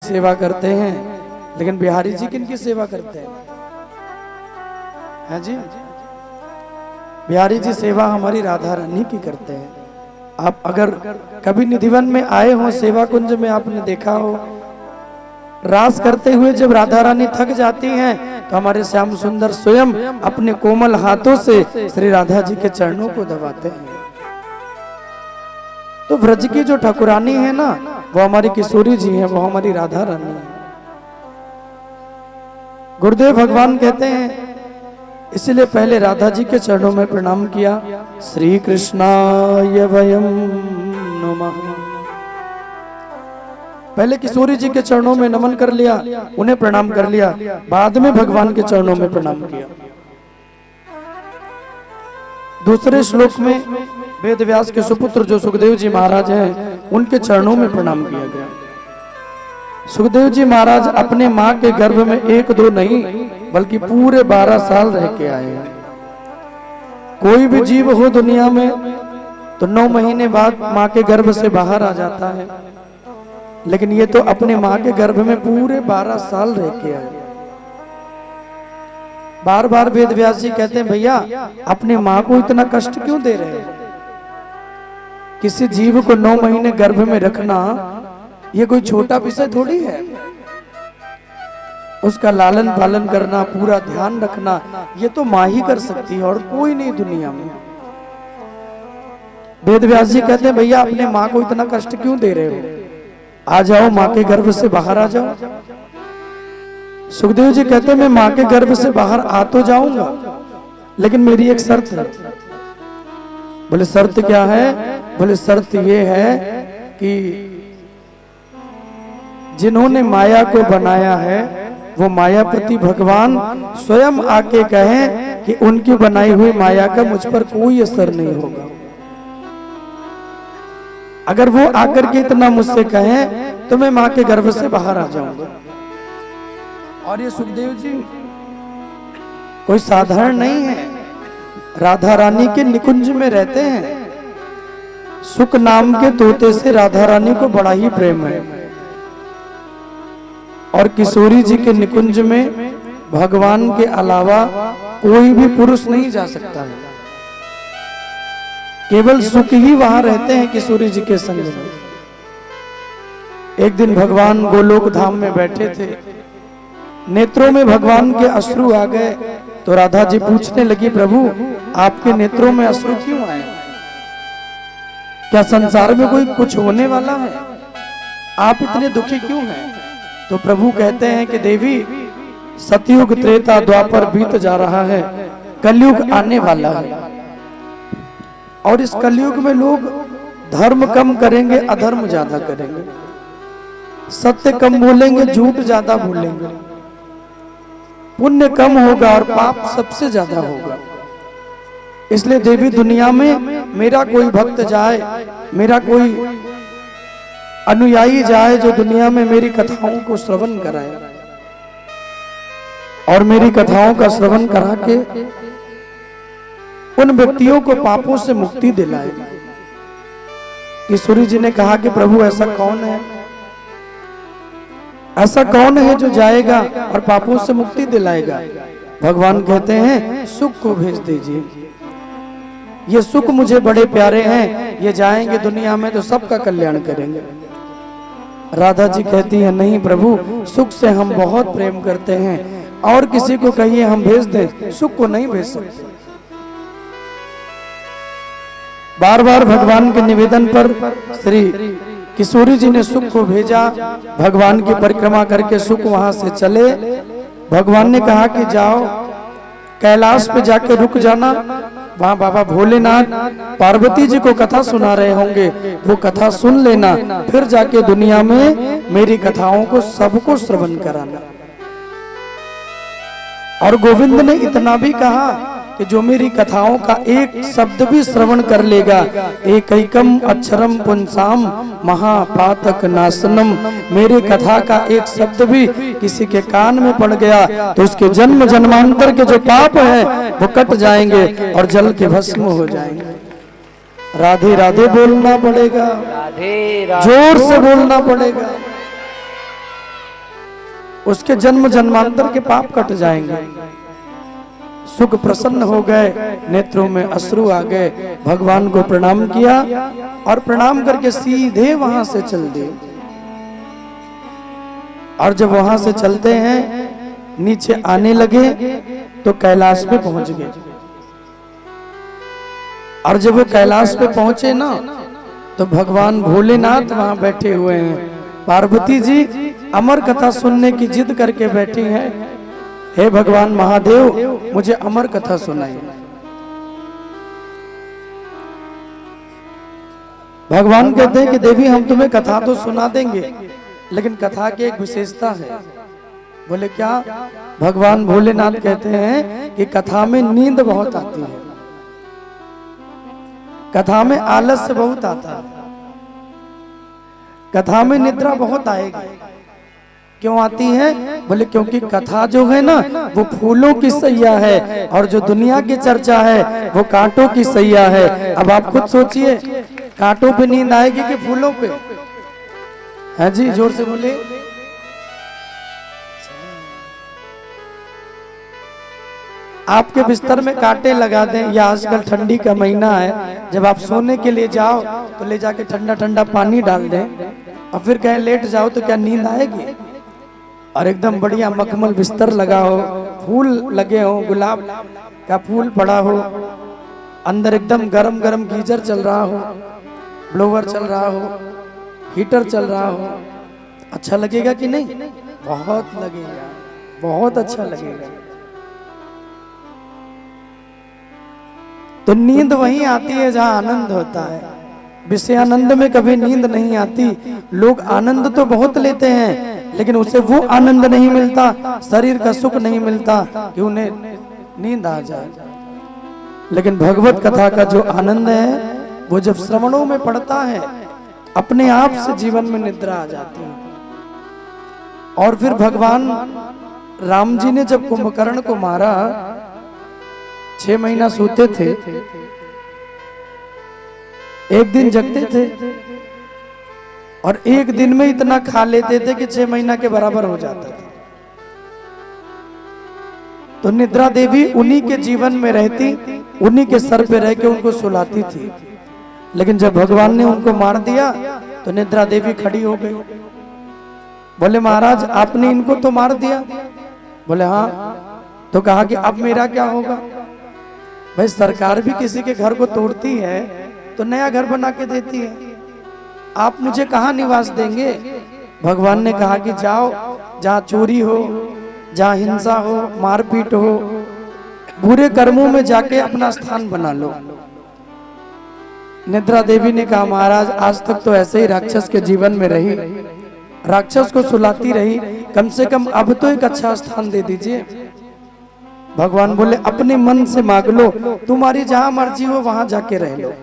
सेवा करते हैं, लेकिन बिहारी जी किनकी सेवा करते हैं? हैं जी, बिहारी जी सेवा हमारी राधा रानी की करते हैं। आप अगर कभी निधिवन में आए हो, सेवा कुंज में आपने देखा हो, रास करते हुए जब राधा रानी थक जाती हैं तो हमारे श्याम सुंदर स्वयं अपने कोमल हाथों से श्री राधा जी के चरणों को दबाते हैं। तो व्रज की जो ठाकुरानी है ना, वो हमारी किशोरी जी है, वो हमारी राधा रानी है। गुरुदेव भगवान कहते हैं, इसलिए पहले राधा जी के चरणों में प्रणाम किया। श्री कृष्णाय वयम नमः। पहले किशोरी जी के चरणों में नमन कर लिया, उन्हें प्रणाम कर लिया, बाद में भगवान के चरणों में प्रणाम किया। दूसरे श्लोक में वेद व्यास के सुपुत्र जो सुखदेव जी महाराज हैं, उनके चरणों में प्रणाम किया गया। सुखदेव जी महाराज अपने माँ के गर्भ में 1-2 नहीं बल्कि पूरे 12 साल रह के आए हैं। कोई भी जीव हो दुनिया में तो 9 महीने बाद माँ के गर्भ से बाहर आ जाता है, लेकिन ये तो अपने माँ के गर्भ में पूरे 12 साल रह के आए। बार बार वेद व्यास जी कहते हैं, भैया अपने माँ को इतना कष्ट क्यों दे रहे हैं? किसी जीव को 9 महीने गर्भ में रखना ये कोई छोटा विषय थोड़ी है। उसका लालन पालन करना, पूरा ध्यान रखना, ये तो माँ ही कर सकती है और कोई नहीं दुनिया में। वेद व्यास जी कहते हैं, भैया अपने माँ को इतना कष्ट क्यों दे रहे हो? आ जाओ, माँ के गर्भ से बाहर आ जाओ। सुखदेव जी कहते हैं, मैं माँ के गर्भ से बाहर आ तो जाऊंगा, लेकिन मेरी एक शर्त है। बोले शर्त क्या है? बोले शर्त ये है कि जिन्होंने माया को बनाया है वो मायापति भगवान स्वयं आके कहें कि उनकी बनाई हुई माया का मुझ पर कोई असर नहीं होगा। अगर वो आकर के इतना मुझसे कहें तो मैं माँ के गर्भ से बाहर आ जाऊंगा। और ये सुखदेव जी कोई साधारण नहीं है, राधा रानी के निकुंज में रहते हैं। सुख नाम के तोते से राधा रानी को बड़ा ही प्रेम है, और किशोरी जी के निकुंज में भगवान के अलावा कोई भी पुरुष नहीं जा सकता है। केवल सुख ही वहां रहते हैं किशोरी जी के संग में। एक दिन भगवान गोलोक धाम में बैठे थे, नेत्रों में भगवान के अश्रु आ गए, तो राधा जी पूछने लगी, प्रभु आपके नेत्रों में अश्रु क्यों आए? क्या संसार में कोई कुछ होने वाला है? आप इतने दुखी क्यों हैं? तो प्रभु कहते हैं कि देवी, सतयुग त्रेता द्वापर बीत जा रहा है, कलयुग आने वाला है, और इस कलयुग में लोग धर्म कम करेंगे, अधर्म ज्यादा करेंगे, सत्य कम बोलेंगे, झूठ ज्यादा बोलेंगे, पुण्य कम होगा और पाप सबसे ज्यादा होगा। इसलिए देवी दुनिया में मेरा कोई भक्त जाए, मेरा कोई अनुयायी जाए जो दुनिया में मेरी कथाओं को श्रवण कराए, और मेरी कथाओं का श्रवण करा के उन व्यक्तियों को पापों से मुक्ति दिलाए। किशोरी जी ने कहा कि प्रभु ऐसा कौन है, ऐसा कौन है जो जाएगा और पापों से मुक्ति दिलाएगा? भगवान कहते हैं, सुख को भेज दीजिए, ये सुख मुझे बड़े प्यारे हैं, ये जाएंगे दुनिया में तो सबका कल्याण करेंगे। राधा जी कहती है, नहीं प्रभु, सुख से हम बहुत प्रेम करते हैं, और किसी को कहिए हम भेज दें, सुख को नहीं भेज सकते। बार बार भगवान के निवेदन पर श्री किशोरी जी ने सुख को भेजा। भगवान की परिक्रमा करके सुख वहां से चले। भगवान ने कहा कि जाओ कैलाश पे जाके रुक जाना, वहां बाबा भोलेनाथ पार्वती जी को कथा सुना रहे होंगे, वो कथा सुन लेना, फिर जाके दुनिया में मेरी कथाओं को सबको श्रवण कराना। और गोविंद ने इतना भी कहा कि जो मेरी कथाओं का एक शब्द भी श्रवण कर लेगा, एकैकम अक्षरम पुंसाम महापातक नाशनम, मेरे कथा का एक शब्द भी किसी के कान में पड़ गया तो उसके जन्म जन्मांतर के जो पाप है वो कट जाएंगे और जल के भस्म हो जाएंगे। राधे राधे बोलना पड़ेगा, जोर से बोलना पड़ेगा। उसके जन्म जन्मांतर के पाप कट जाएंगे। सुख प्रसन्न हो गए, नेत्रों में अश्रु आ गए, भगवान को प्रणाम किया और प्रणाम करके सीधे वहां से चल दिए। और जब वहां से चलते हैं नीचे आने लगे तो कैलाश पे पहुंच गए। और जब वो कैलाश पे पहुंचे ना तो भगवान भोलेनाथ वहां बैठे हुए हैं। पार्वती जी अमर कथा सुनने की जिद करके बैठी हैं। हे भगवान महादेव, मुझे अमर कथा सुनाइए। भगवान कहते हैं कि देवी हम तुम्हें कथा तो सुना देंगे, लेकिन कथा की एक विशेषता है। बोले क्या? भगवान भोलेनाथ कहते हैं कि कथा में नींद बहुत आती है, कथा में आलस्य बहुत आता है, कथा में निद्रा बहुत आएगी। क्यों आती है? बोले क्योंकि कथा जो है ना वो फूलों की सैया है और जो दुनिया की चर्चा है वो कांटों की सैया है। अब आप खुद सोचिए, कांटों पे नींद आएगी कि फूलों पे? है जी, जोर से बोले। आपके बिस्तर में कांटे लगा दें, या आजकल ठंडी का महीना है, जब आप सोने के लिए जाओ तो ले जाके ठंडा ठंडा पानी डाल दें और फिर कहें लेट जाओ, तो क्या नींद आएगी? और एकदम बढ़िया मखमल बिस्तर लगा हो, फूल लगे हो, गुलाब का फूल पड़ा हो, अंदर एकदम गरम गरम गीजर चल रहा हो, ब्लोवर चल रहा हो, हीटर चल रहा हो, अच्छा लगेगा कि नहीं? बहुत लगेगा, बहुत अच्छा लगेगा। तो नींद वहीं आती है जहां आनंद होता है। विषयानंद में कभी नींद नहीं आती। लोग आनंद तो बहुत लेते हैं, लेकिन उसे वो आनंद नहीं मिलता, शरीर का सुख नहीं मिलता कि उन्हें नींद आ जाए। लेकिन भगवत कथा का जो आनंद है वो जब श्रवणों में पड़ता है, अपने आप से जीवन में निद्रा आ जाती है। और फिर भगवान राम जी ने जब कुंभकर्ण को मारा, 6 महीना सोते थे, एक दिन जगते थे और एक दिन में इतना खा लेते थे कि 6 महीना के बराबर हो जाता था। तो निद्रा देवी उन्हीं के जीवन में रहती, उन्हीं के सर पे रह के उनको सुलाती थी। लेकिन जब भगवान ने उनको मार दिया तो निद्रा देवी खड़ी हो गई। बोले महाराज आपने इनको तो मार दिया। बोले हाँ। तो कहा कि अब मेरा क्या होगा? भाई सरकार भी किसी के घर को तोड़ती है तो नया घर बना के देती है, आप मुझे कहाँ निवास देंगे? भगवान ने कहा कि जाओ, जहाँ चोरी हो, जहाँ हिंसा हो, मारपीट हो, बुरे कर्मों में जाके अपना स्थान बना लो। निद्रा देवी ने कहा महाराज आज तक तो ऐसे ही राक्षस के जीवन में रही, राक्षस को सुलाती रही, कम से कम अब तो एक अच्छा स्थान दे दीजिए। भगवान बोले अपने मन से मांग लो, तुम्हारी जहां मर्जी हो वहां जाके रह लो।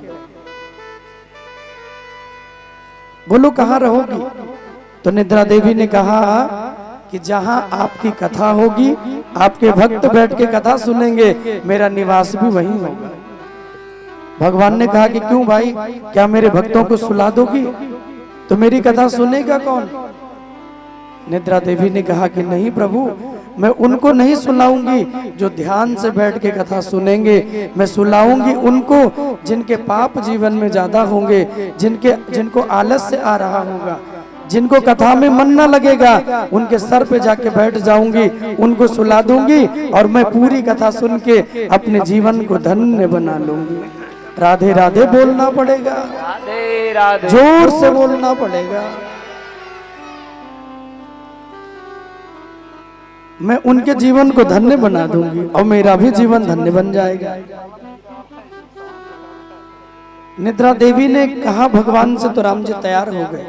बोलो कहां रहोगी? तो निद्रा देवी ने कहा कि जहां आपकी कथा होगी, आपके भक्त बैठ के कथा सुनेंगे, मेरा निवास भी वहीं होगा। भगवान ने कहा कि क्यों भाई, क्या मेरे भक्तों को सुला दोगी? तो मेरी कथा सुनेगा कौन? निद्रा देवी ने कहा कि नहीं प्रभु, मैं उनको नहीं सुलाऊंगी जो ध्यान से बैठ के कथा सुनेंगे, मैं सुलाऊंगी उनको जिनके पाप जीवन में ज्यादा होंगे, जिनको आलस्य आ रहा होगा, जिनको कथा में मन न लगेगा, उनके सर पे जाके बैठ जाऊंगी, उनको सुला दूंगी और मैं पूरी कथा सुन के अपने जीवन को धन्य बना लूंगी। राधे राधे बोलना पड़ेगा, राधे राधे जोर से बोलना पड़ेगा। मैं उनके जीवन को धन्य बना दूंगी और मेरा भी जीवन धन्य बन जाएगा। निद्रा देवी ने कहा भगवान से, तो राम जी तैयार हो गए।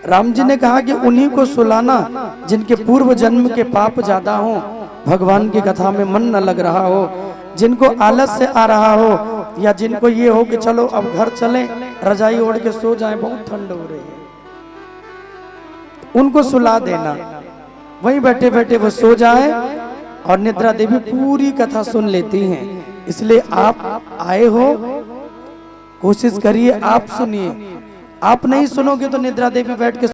राम जी ने कहा कि उन्हीं को सुलाना जिनके पूर्व जन्म के पाप ज्यादा हो, भगवान की कथा में मन न लग रहा हो, जिनको आलस्य आ रहा हो, या जिनको ये हो कि चलो अब घर चलें, रजाई ओढ़ के सो जाएं, बहुत ठंड हो रही है, उनको सुला देना। वहीं बैठे बैठे वो सो जाए और निद्रा देवी पूरी कथा सुन लेती हैं। इसलिए आप आए हो, कोशिश करिए आप सुनिए। आप नहीं सुनोगे तो निद्रा देवी बैठ के